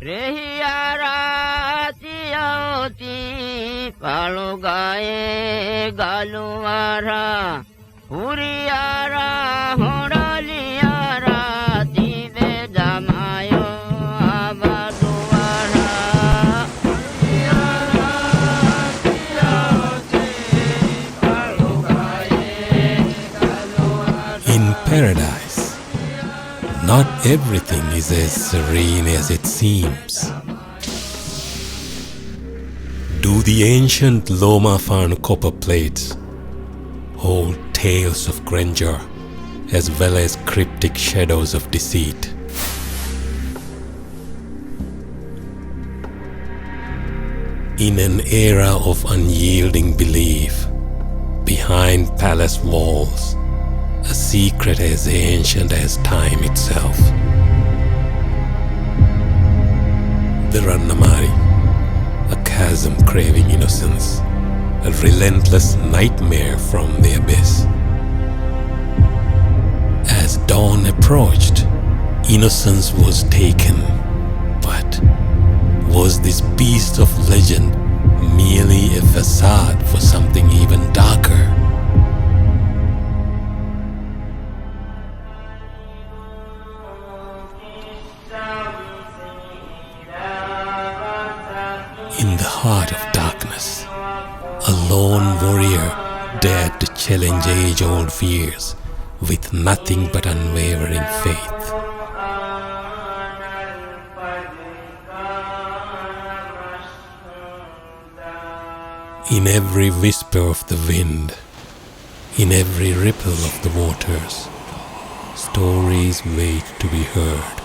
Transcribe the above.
Rehiaratiauti palugaye galuara Uriara horaliara tibe damayo abaduara In paradise, not everything is as serene as it seems. Do the ancient Loma-fan copper plates hold tales of grandeur as well as cryptic shadows of deceit? In an era of unyielding belief, behind palace walls, a secret as ancient as time itself. The Rannamaari, a chasm craving innocence, a relentless nightmare from the abyss. As dawn approached, innocence was taken, but was this beast of legend merely a facade for something even darker? In the heart of darkness, a lone warrior dared to challenge age-old fears with nothing but unwavering faith. In every whisper of the wind, in every ripple of the waters, stories wait to be heard.